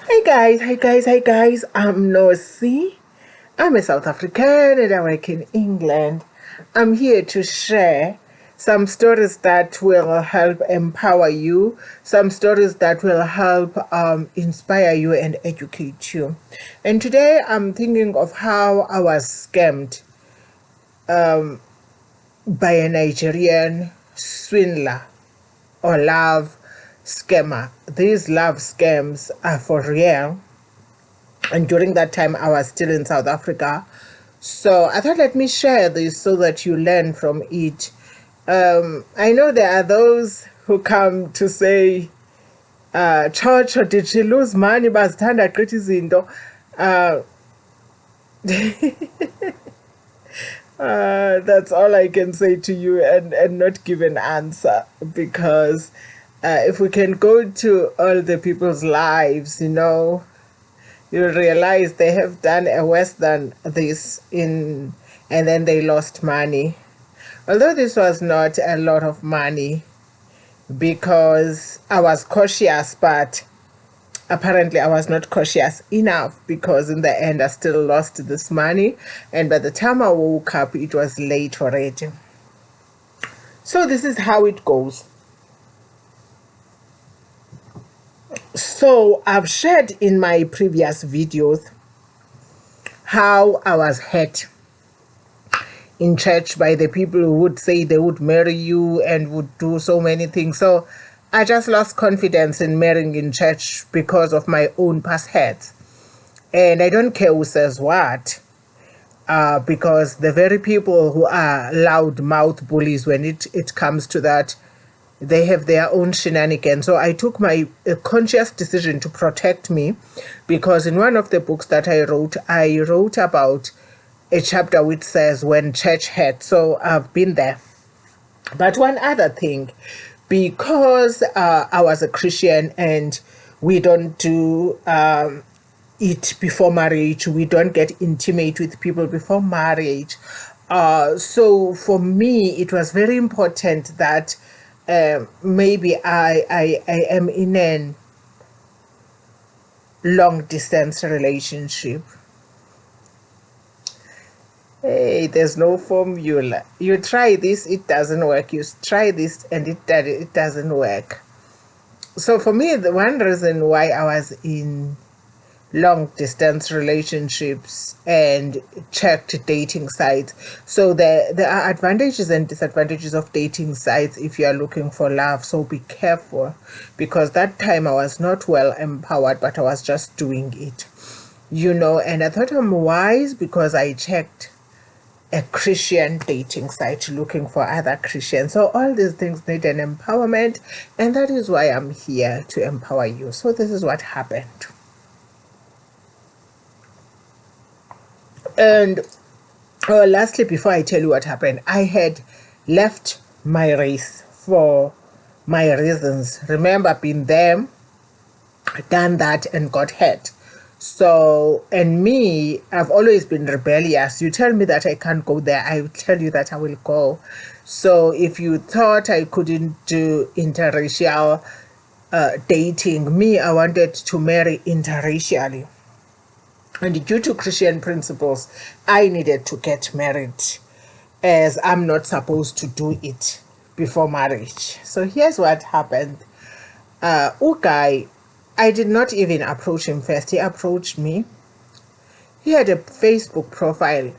Hi guys, I'm Nosi. I'm a South African and I work in England. I'm here to share some stories that will help empower you, some stories that will help inspire you and educate you. And today I'm thinking of how I was scammed by a Nigerian swindler or love scammer. These love scams are for real. And during that time, I was still in South Africa. So I thought, let me share this so that you learn from it. I know there are those who come to say, Church, did she lose money? Bazithanda gqithi izinto. That's all I can say to you and not give an answer because if we can go to all the people's lives, you realize they have done a worse than this and then they lost money. Although this was not a lot of money because I was cautious, but apparently I was not cautious enough because in the end I still lost this money, and by the time I woke up it was late already. So this is how it goes. So I've shared in my previous videos how I was hurt in church by the people who would say they would marry you and would do so many things. So I just lost confidence in marrying in church because of my own past hurts. And I don't care who says what, because the very people who are loud mouth bullies when it comes to that, they have their own shenanigans. So I took my conscious decision to protect me, because in one of the books that I wrote about a chapter which says when church hurt. So I've been there. But one other thing, because I was a Christian and we don't do it before marriage, we don't get intimate with people before marriage. So for me, it was very important that maybe I am in a long distance relationship. Hey, there's no formula. You try this, it doesn't work. You try this and it doesn't work. So for me, the one reason why I was in long distance relationships and checked dating sites. So there are advantages and disadvantages of dating sites if you are looking for love. So be careful, because that time I was not well empowered, but I was just doing it, and I thought I'm wise because I checked a Christian dating site looking for other Christians. So all these things need an empowerment, and that is why I'm here to empower you. So this is what happened. And lastly, before I tell you what happened, I had left my race for my reasons. Remember, been there, done that, and got hurt. So, and me, I've always been rebellious. You tell me that I can't go there, I will tell you that I will go. So if you thought I couldn't do interracial dating, me, I wanted to marry interracially. And due to Christian principles, I needed to get married, as I'm not supposed to do it before marriage. So here's what happened. Ugai, I did not even approach him first. He approached me. He had a Facebook profile.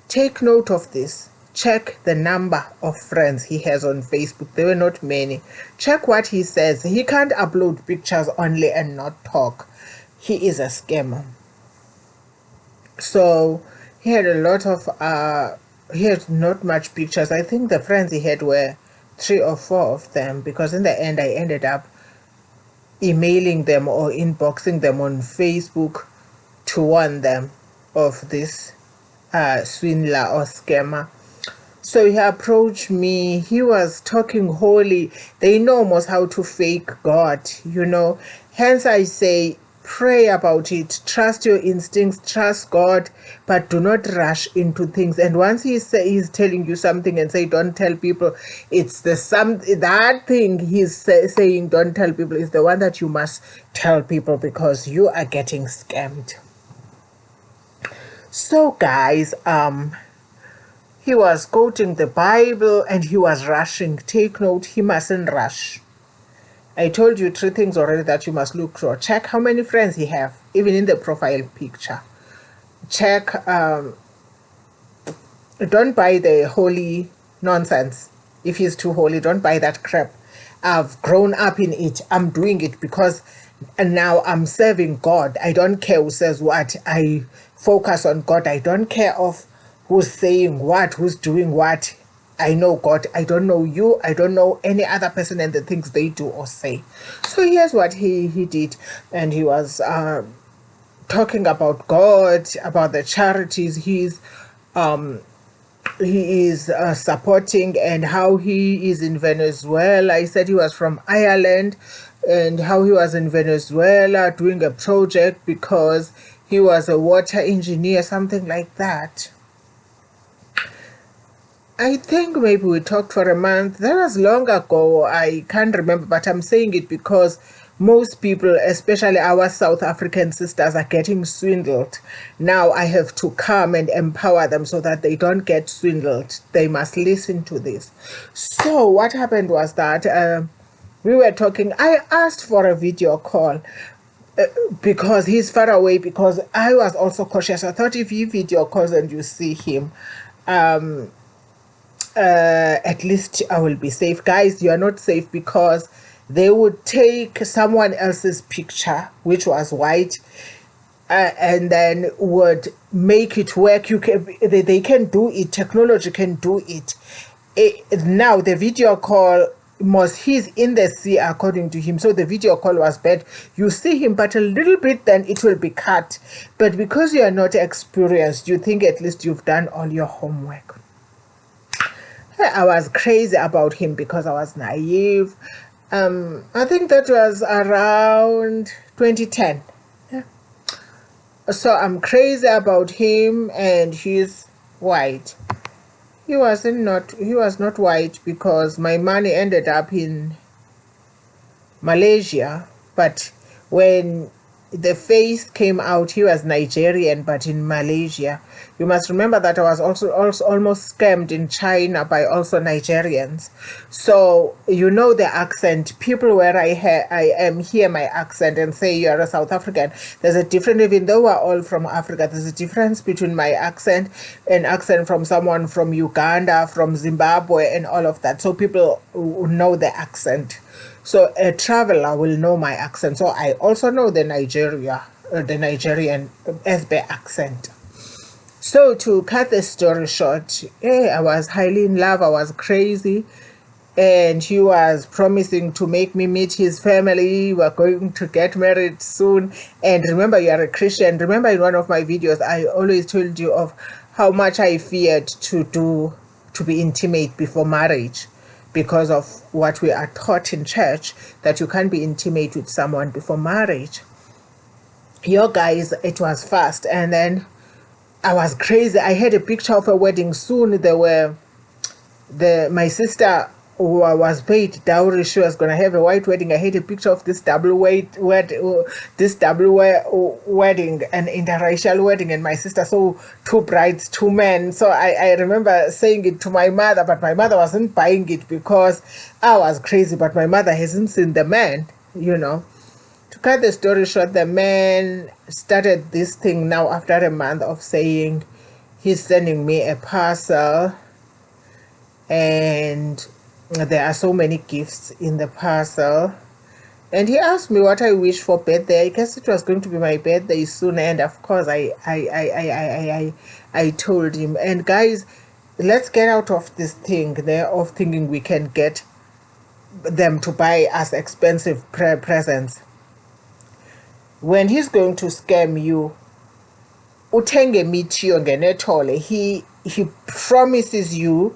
Take note of this. Check the number of friends he has on Facebook. There were not many. Check what he says. He can't upload pictures only and not talk. He is a scammer. So he had a lot of he had not much pictures. I think the friends he had were 3 or 4 of them, because in the end I ended up emailing them or inboxing them on Facebook to warn them of this swindler or scammer. So he approached me. He was talking holy. They know almost how to fake God, Hence I say, Pray about it, trust your instincts, trust God, but do not rush into things. And once he's telling you something and say don't tell people, it's that thing he's saying don't tell people is the one that you must tell people, because you are getting scammed. So guys, he was quoting the Bible and he was rushing. Take note, he mustn't rush. I told you 3 things already that you must look for. Check how many friends he have, even in the profile picture. Check, don't buy the holy nonsense. If he's too holy, don't buy that crap. I've grown up in it. I'm doing it because now I'm serving God. I don't care who says what. I focus on God. I don't care of who's saying what, who's doing what. I know God. I don't know you. I don't know any other person and the things they do or say. So here's what he did. And he was talking about God, about the charities he is supporting, and how he is in Venezuela. I said he was from Ireland, and how he was in Venezuela doing a project because he was a water engineer, something like that. I think maybe we talked for a month. That was long ago. I can't remember, but I'm saying it because most people, especially our South African sisters, are getting swindled. Now I have to come and empower them so that they don't get swindled. They must listen to this. So what happened was that we were talking. I asked for a video call because he's far away, because I was also cautious. I thought if he video calls and you see him, at least I will be safe. Guys, you are not safe, because they would take someone else's picture, which was white, and then would make it work. They can do it. Technology can do it. Now the video call he's in the sea, according to him, so the video call was bad. You see him but a little bit, then it will be cut. But because you are not experienced, you think at least you've done all your homework. I was crazy about him because I was naive. I think that was around 2010. Yeah. So I'm crazy about him, and he's white. He was not white, because my money ended up in Malaysia, but when the face came out, he was Nigerian, but in Malaysia. You must remember that I was also almost scammed in China by also Nigerians. So you know the accent. People where I am hear my accent and say you're a South African. There's a difference, even though we're all from Africa, there's a difference between my accent and accent from someone from Uganda, from Zimbabwe, and all of that. So people know the accent. So a traveler will know my accent. So I also know the Nigerian SB accent. So to cut the story short, I was highly in love. I was crazy. And he was promising to make me meet his family. We're going to get married soon. And remember, you are a Christian. Remember, in one of my videos, I always told you of how much I feared to be intimate before marriage, because of what we are taught in church, that you can't be intimate with someone before marriage. Your guys, it was fast. And then I was crazy. I had a picture of a wedding soon. My sister who was paid dowry, she was going to have a white wedding. I had a picture of this double wedding, an interracial wedding, and my sister saw 2 brides, 2 men. So I remember saying it to my mother, but my mother wasn't buying it because I was crazy, but my mother hasn't seen the man, you know. To cut the story short, the man started this thing now after a month of saying he's sending me a parcel, and there are so many gifts in the parcel. And he asked me what I wish for birthday. I guess it was going to be my birthday soon, and of course I told him. And guys, let's get out of this thing there of thinking we can get them to buy us expensive presents. When he's going to scam you, utenge mithiyo ngenethole, he promises you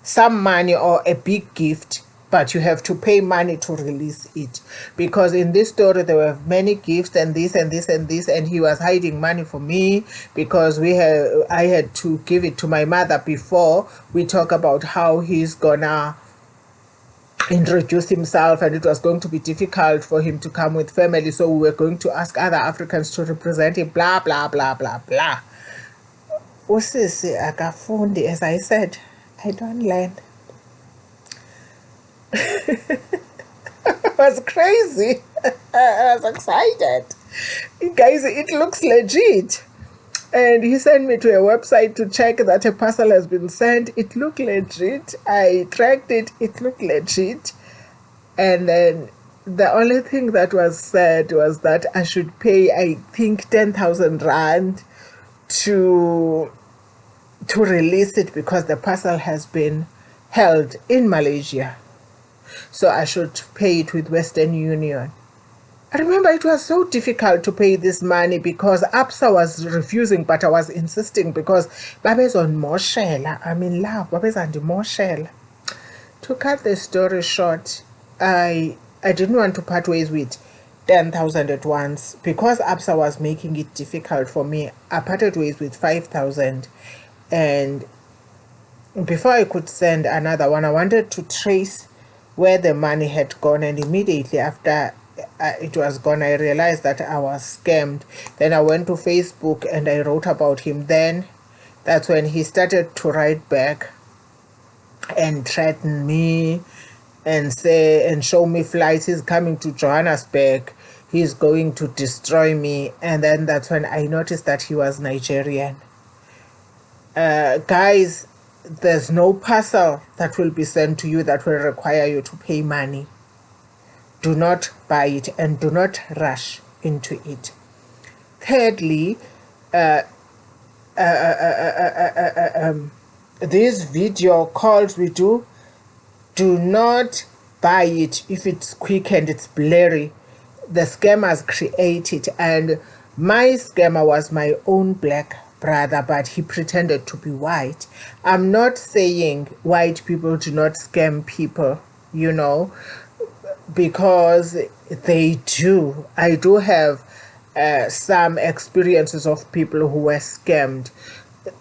some money or a big gift, but you have to pay money to release it, because in this story there were many gifts and this and this and this, and he was hiding money for me because I had to give it to my mother before we talk about how he's gonna introduce himself, and it was going to be difficult for him to come with family, so we were going to ask other Africans to represent him, blah blah blah blah blah. Usisi akafundi, as I said, I don't learn. I was crazy. I was excited. Guys, it looks legit. And he sent me to a website to check that a parcel has been sent. It looked legit. I tracked it. It looked legit. And then the only thing that was said was that I should pay, I think, 10,000 rand to release it because the parcel has been held in Malaysia. So I should pay it with Western Union. I remember it was so difficult to pay this money because APSA was refusing, but I was insisting because Babe's on Moshela. I'm in love. Babe's on the Moshela. To cut the story short, I didn't want to part ways with 10,000 at once because APSA was making it difficult for me. I parted ways with 5,000, and before I could send another one, I wanted to trace where the money had gone, and immediately after it was gone, I realized that I was scammed. Then I went to Facebook and I wrote about him. Then that's when he started to write back and threaten me and say and show me flights. He's coming to Johannesburg, he's going to destroy me. And then that's when I noticed that he was Nigerian. Guys, there's no parcel that will be sent to you that will require you to pay money. Do not buy it and do not rush into it. Thirdly, these video calls we do not buy it if it's quick and it's blurry. The scammers create it, and my scammer was my own black brother, but he pretended to be white. I'm not saying white people do not scam people, you know, because they do. I do have some experiences of people who were scammed.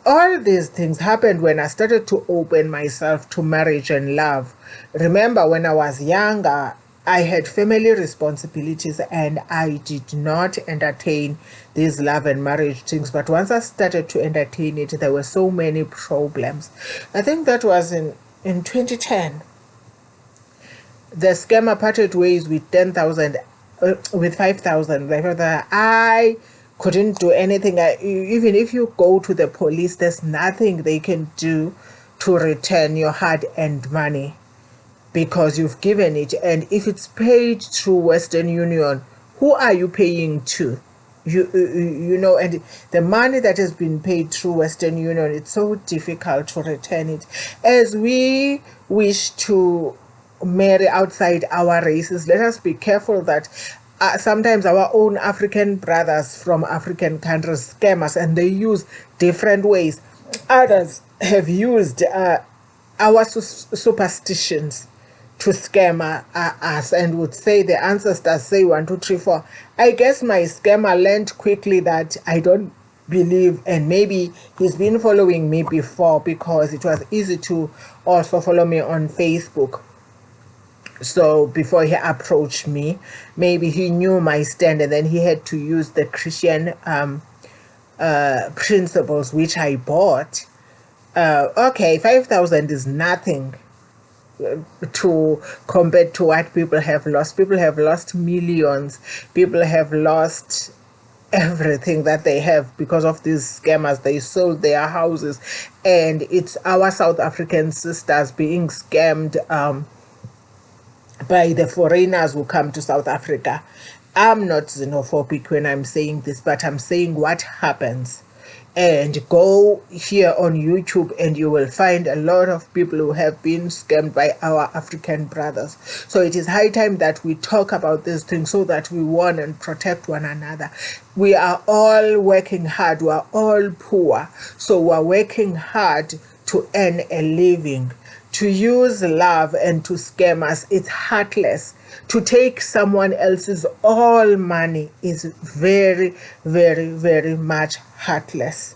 All these things happened when I started to open myself to marriage and love. Remember, when I was younger, I had family responsibilities and I did not entertain these love and marriage things. But once I started to entertain it, there were so many problems. I think that was in 2010. The scammer parted ways with 10,000, with 5,000. I couldn't do anything. Even if you go to the police, there's nothing they can do to return your hard-earned money because you've given it. And if it's paid through Western Union, who are you paying to? You know, and the money that has been paid through Western Union, it's so difficult to return it. As we wish to marry outside our races, let us be careful that sometimes our own African brothers from African countries scam us, and they use different ways. Others have used our superstitions to scam us and would say the ancestors say 1, 2, 3, 4. I guess my scammer learned quickly that I don't believe, and maybe he's been following me before because it was easy to also follow me on Facebook. So before he approached me, maybe he knew my stand, and then he had to use the Christian principles which I bought. Okay, 5,000 is nothing to compare to what people have lost. People have lost millions. People have lost everything that they have because of these scammers. They sold their houses, and it's our South African sisters being scammed by the foreigners who come to South Africa. I'm not xenophobic when I'm saying this, but I'm saying what happens. And go here on YouTube and you will find a lot of people who have been scammed by our African brothers. So it is high time that we talk about these things so that we warn and protect one another. We are all working hard. We are all poor. So we are working hard to earn a living, To use love and to scam us, it's heartless. To take someone else's all money is very, very, very much heartless.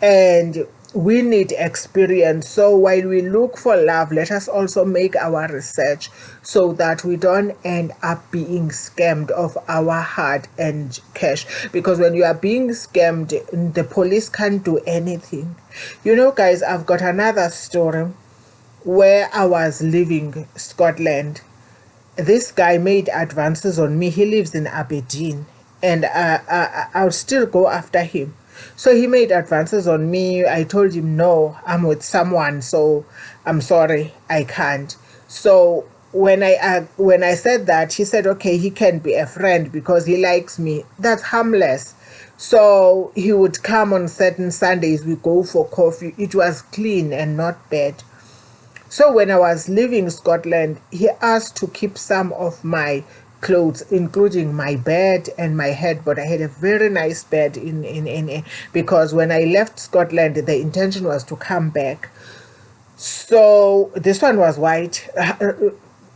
And we need experience. So while we look for love, let us also make our research so that we don't end up being scammed of our heart and cash. Because when you are being scammed, the police can't do anything. You know, guys, I've got another story where I was leaving Scotland. This guy made advances on me. He lives in Aberdeen, and I'll still go after him. So he made advances on me. I told him, no, I'm with someone, so I'm sorry, I can't. So when I said that, he said, okay, he can be a friend because he likes me. That's harmless. So he would come on certain Sundays, we go for coffee. It was clean and not bad. So when I was leaving Scotland, he asked to keep some of my clothes, including my bed and my headboard. I had a very nice bed because when I left Scotland, the intention was to come back. So this one was white.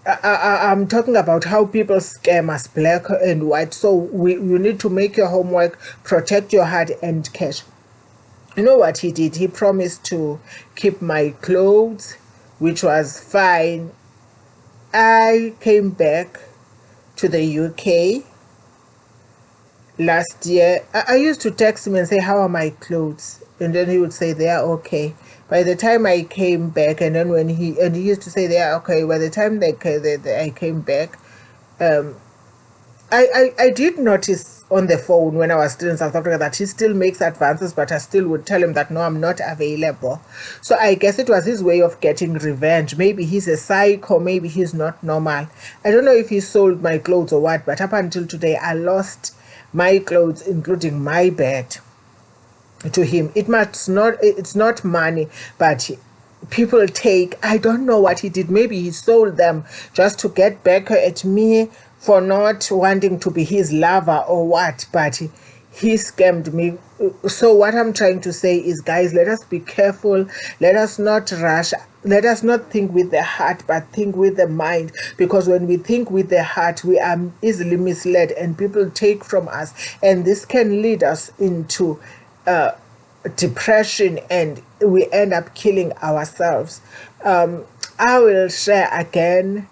I'm talking about how people scam us, black and white. So you need to make your homework, protect your heart and cash. You know what he did? He promised to keep my clothes, which was fine. I came back to the UK last year. I used to text him and say, how are my clothes? And then he would say, they are okay. By the time I came back, and then when he used to say they are okay, by the time I came back, I did notice on the phone when I was still in South Africa that he still makes advances, but I still would tell him that no, I'm not available. So I guess it was his way of getting revenge. Maybe he's a psycho, maybe he's not normal. I don't know if he sold my clothes or what, but up until today, I lost my clothes, including my bed, to him. It's not money, but people take, I don't know what he did. Maybe he sold them just to get back at me for not wanting to be his lover or what, but he scammed me. So what I'm trying to say is, guys, let us be careful. Let us not rush. Let us not think with the heart, but think with the mind. Because when we think with the heart, we are easily misled and people take from us. And this can lead us into depression, and we end up killing ourselves. I will share again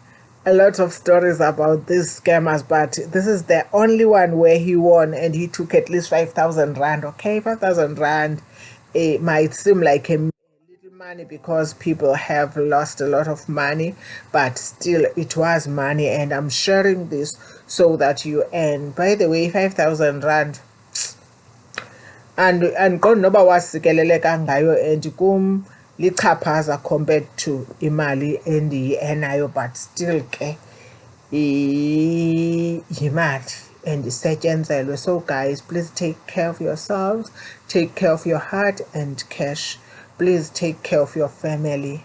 a lot of stories about these scammers, but this is the only one where he won and he took at least 5,000 rand. Okay, 5,000 rand, it might seem like a little money because people have lost a lot of money, but still it was money, and I'm sharing this so that you earn. By the way, 5,000 rand, and noba wasikeleleka ngayo and kum lichaphaza compared to imali endiyi-earnayo, but still ke yimali and isetyenzelwe. So guys, please take care of yourselves, take care of your heart and cash. Please take care of your family.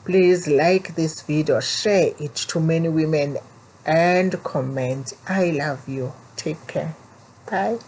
Please like this video, share it to many women, and comment. I love you. Take care. Bye.